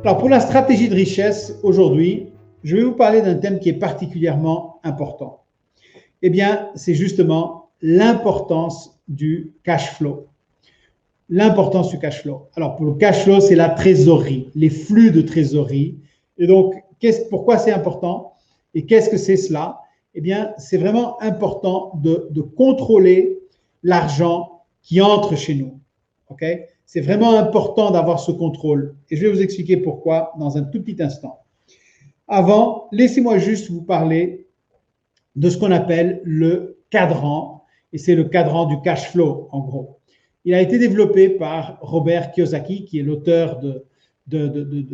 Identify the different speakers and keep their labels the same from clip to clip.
Speaker 1: Alors, pour la stratégie de richesse, aujourd'hui, je vais vous parler d'un thème qui est particulièrement important. Eh bien, c'est justement l'importance du cash flow. L'importance du cash flow. Alors, pour le cash flow, c'est la trésorerie, les flux de trésorerie. Et donc, pourquoi c'est important et qu'est-ce que c'est cela? Eh bien, c'est vraiment important de contrôler l'argent qui entre chez nous. OK? C'est vraiment important d'avoir ce contrôle. Et je vais vous expliquer pourquoi dans un tout petit instant. Avant, laissez-moi juste vous parler de ce qu'on appelle le cadran. Et c'est le cadran du cash flow, en gros. Il a été développé par Robert Kiyosaki, qui est l'auteur de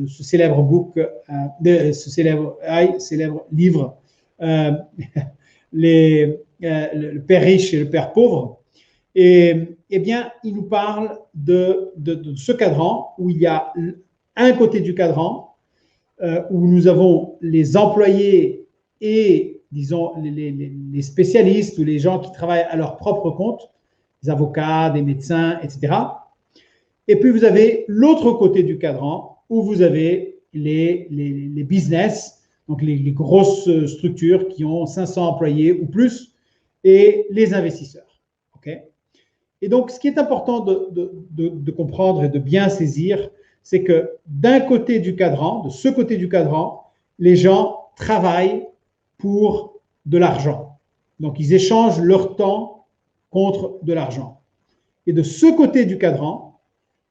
Speaker 1: ce célèbre book, de ce célèbre livre, le Père riche et le Père pauvre. Et eh bien, il nous parle de ce cadran où il y a un côté du cadran où nous avons les employés et, disons, les spécialistes ou les gens qui travaillent à leur propre compte, des avocats, des médecins, etc. Et puis, vous avez l'autre côté du cadran où vous avez les business, donc les grosses structures qui ont 500 employés ou plus, et les investisseurs. OK? Et donc, ce qui est important de comprendre et de bien saisir, c'est que d'un côté du cadran, de ce côté du cadran, les gens travaillent pour de l'argent. Donc, ils échangent leur temps contre de l'argent. Et de ce côté du cadran,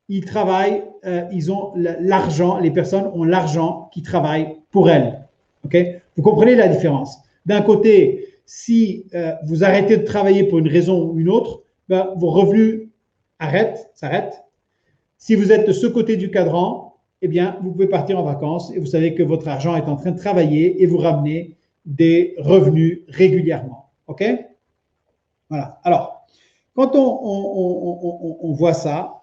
Speaker 1: ils travaillent, ils ont l'argent, les personnes ont l'argent qui travaille pour elles. Okay? Vous comprenez la différence? D'un côté, si vous arrêtez de travailler pour une raison ou une autre, ben, vos revenus s'arrêtent. Si vous êtes de ce côté du cadran, eh bien, vous pouvez partir en vacances et vous savez que votre argent est en train de travailler et vous ramener des revenus régulièrement. OK? Voilà. Alors, quand on voit ça,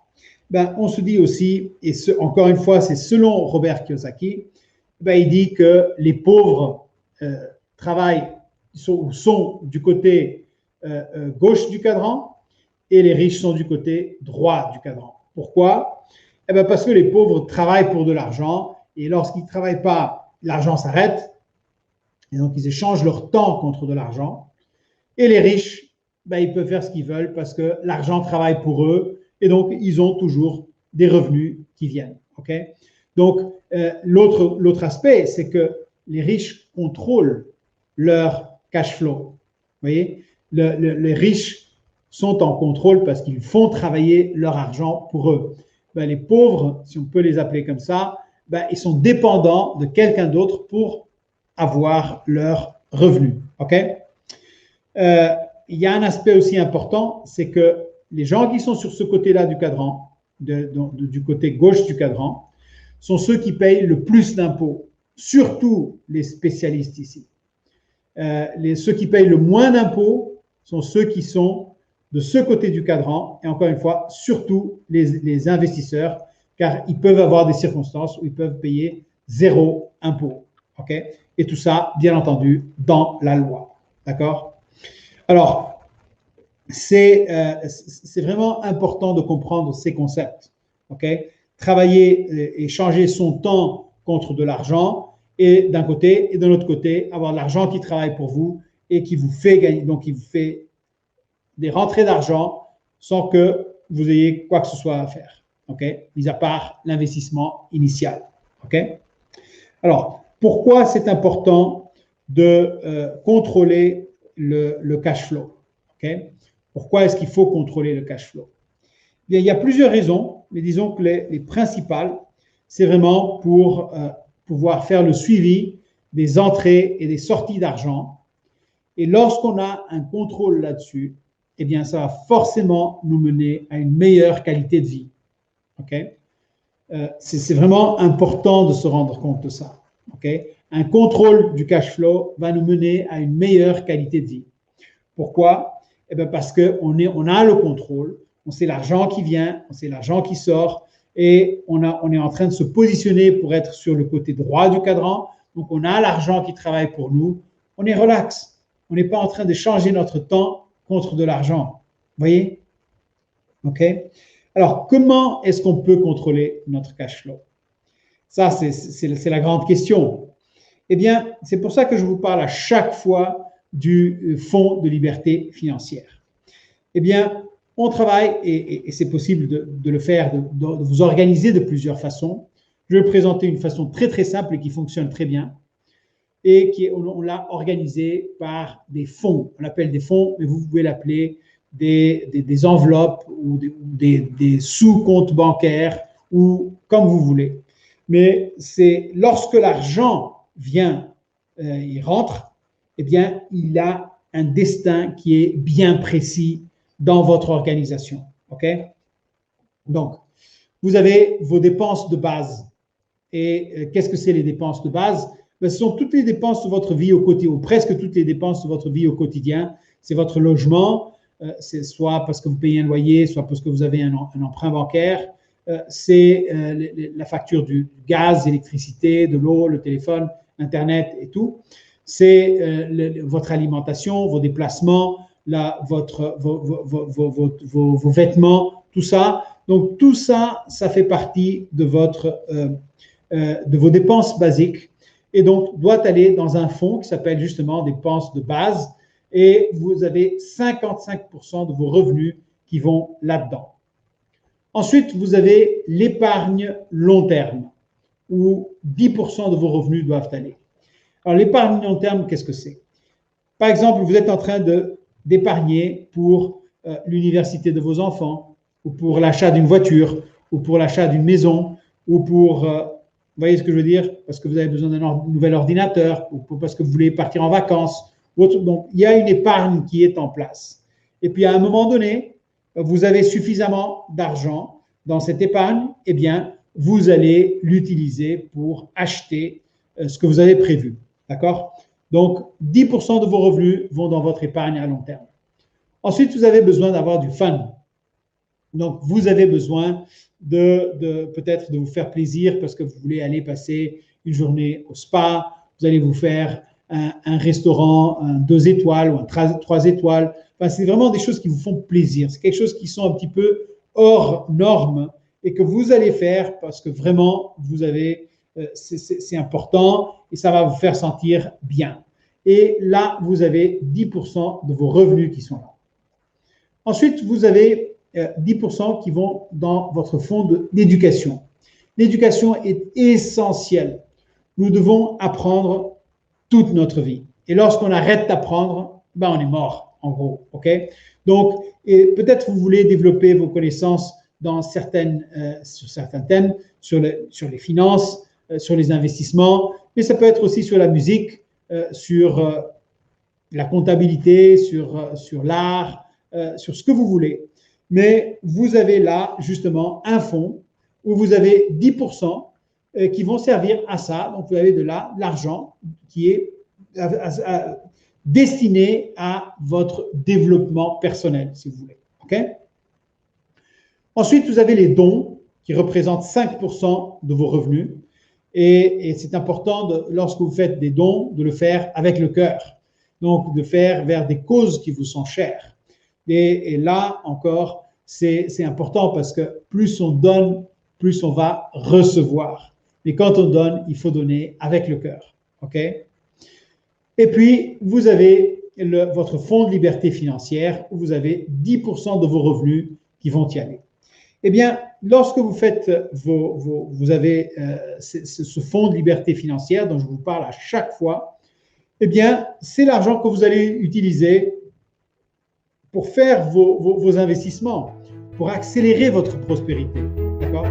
Speaker 1: ben, on se dit aussi, et encore une fois, c'est selon Robert Kiyosaki, ben, il dit que les pauvres travaillent, sont du côté gauche du cadran et les riches sont du côté droit du cadran. Pourquoi? Eh bien parce que les pauvres travaillent pour de l'argent et lorsqu'ils ne travaillent pas, l'argent s'arrête et donc ils échangent leur temps contre de l'argent. Et les riches, ben, ils peuvent faire ce qu'ils veulent parce que l'argent travaille pour eux et donc ils ont toujours des revenus qui viennent. Okay? Donc, l'autre aspect, c'est que les riches contrôlent leur cash flow. Vous voyez, les riches sont en contrôle parce qu'ils font travailler leur argent pour eux. Ben, les pauvres, si on peut les appeler comme ça, ben, ils sont dépendants de quelqu'un d'autre pour avoir leurs revenus. Okay? Il y a un aspect aussi important, c'est que les gens qui sont sur ce côté-là du cadran, du côté gauche du cadran, sont ceux qui payent le plus d'impôts, surtout les spécialistes ici. Ceux qui payent le moins d'impôts sont ceux qui sont de ce côté du cadran, et encore une fois, surtout les investisseurs, car ils peuvent avoir des circonstances où ils peuvent payer 0 impôt. Okay? Et tout ça, bien entendu, dans la loi. D'accord? Alors, c'est vraiment important de comprendre ces concepts. Okay? Travailler, échanger son temps contre de l'argent, et d'un côté, et de l'autre côté, avoir de l'argent qui travaille pour vous et qui vous fait gagner, donc qui vous fait des rentrées d'argent sans que vous ayez quoi que ce soit à faire. Okay? Mis à part l'investissement initial. Okay? Alors, pourquoi c'est important de contrôler le cash flow? Okay? Pourquoi est-ce qu'il faut contrôler le cash flow? Bien, il y a plusieurs raisons, mais disons que les principales, c'est vraiment pour pouvoir faire le suivi des entrées et des sorties d'argent. Et lorsqu'on a un contrôle là-dessus, eh bien, ça va forcément nous mener à une meilleure qualité de vie. Okay? C'est vraiment important de se rendre compte de ça. Okay? Un contrôle du cash flow va nous mener à une meilleure qualité de vie. Pourquoi? Eh bien parce qu'on a le contrôle, on sait l'argent qui vient, on sait l'argent qui sort, et on est en train de se positionner pour être sur le côté droit du cadran. Donc, on a l'argent qui travaille pour nous. On est relax. On n'est pas en train de changer notre temps contre de l'argent. Vous voyez? OK? Alors, comment est-ce qu'on peut contrôler notre cash flow? Ça, c'est la grande question. Eh bien, c'est pour ça que je vous parle à chaque fois du fonds de liberté financière. Eh bien, on travaille, et c'est possible de le faire, de vous organiser de plusieurs façons. Je vais vous présenter une façon très très simple et qui fonctionne très bien. Et on l'a organisé par des fonds. On l'appelle des fonds, mais vous pouvez l'appeler des enveloppes ou des sous-comptes bancaires ou comme vous voulez. Mais c'est lorsque l'argent vient, il rentre, eh bien, il a un destin qui est bien précis dans votre organisation. OK? Donc, vous avez vos dépenses de base. Et qu'est-ce que c'est les dépenses de base? Ce sont toutes les dépenses de votre vie au quotidien, ou presque toutes les dépenses de votre vie au quotidien. C'est votre logement, c'est soit parce que vous payez un loyer, soit parce que vous avez un emprunt bancaire. C'est la facture du gaz, l'électricité, de l'eau, le téléphone, Internet et tout. C'est votre alimentation, vos déplacements, vos vêtements, tout ça. Donc, tout ça, ça fait partie de vos dépenses basiques et donc doit aller dans un fonds qui s'appelle justement dépenses de base et vous avez 55% de vos revenus qui vont là-dedans. Ensuite, vous avez l'épargne long terme où 10% de vos revenus doivent aller. Alors, l'épargne long terme, qu'est-ce que c'est? Par exemple, vous êtes en train d'épargner pour l'université de vos enfants ou pour l'achat d'une voiture ou pour l'achat d'une maison ou pour vous voyez ce que je veux dire? Parce que vous avez besoin d'un nouvel ordinateur ou parce que vous voulez partir en vacances. Donc, il y a une épargne qui est en place. Et puis, à un moment donné, vous avez suffisamment d'argent dans cette épargne, eh bien, vous allez l'utiliser pour acheter ce que vous avez prévu. D'accord? Donc, 10% de vos revenus vont dans votre épargne à long terme. Ensuite, vous avez besoin d'avoir du fun. Donc, vous avez besoin peut-être de vous faire plaisir parce que vous voulez aller passer une journée au spa, vous allez vous faire un restaurant, un 2 étoiles ou un 3 étoiles. Enfin, c'est vraiment des choses qui vous font plaisir. C'est quelque chose qui sont un petit peu hors norme et que vous allez faire parce que vraiment, c'est important et ça va vous faire sentir bien. Et là, vous avez 10% de vos revenus qui sont là. Ensuite, vous avez 10% qui vont dans votre fonds d'éducation. L'éducation est essentielle. Nous devons apprendre toute notre vie. Et lorsqu'on arrête d'apprendre, on est mort, en gros. Okay? Donc, peut-être vous voulez développer vos connaissances sur certains thèmes, sur les finances, sur les investissements, mais ça peut être aussi sur la musique, sur la comptabilité, sur l'art, sur ce que vous voulez. Mais vous avez là, justement, un fonds où vous avez 10% qui vont servir à ça. Donc, vous avez de l'argent qui est destiné à votre développement personnel, si vous voulez. Okay? Ensuite, vous avez les dons qui représentent 5% de vos revenus. Et c'est important, lorsque vous faites des dons, de le faire avec le cœur. Donc, de faire vers des causes qui vous sont chères. Et là, encore, c'est important parce que plus on donne, plus on va recevoir. Mais quand on donne, il faut donner avec le cœur. OK? Et puis, vous avez votre fonds de liberté financière où vous avez 10% de vos revenus qui vont y aller. Eh bien, lorsque vous faites vous avez ce fonds de liberté financière dont je vous parle à chaque fois, eh bien, c'est l'argent que vous allez utiliser pour faire vos investissements, pour accélérer votre prospérité. D'accord?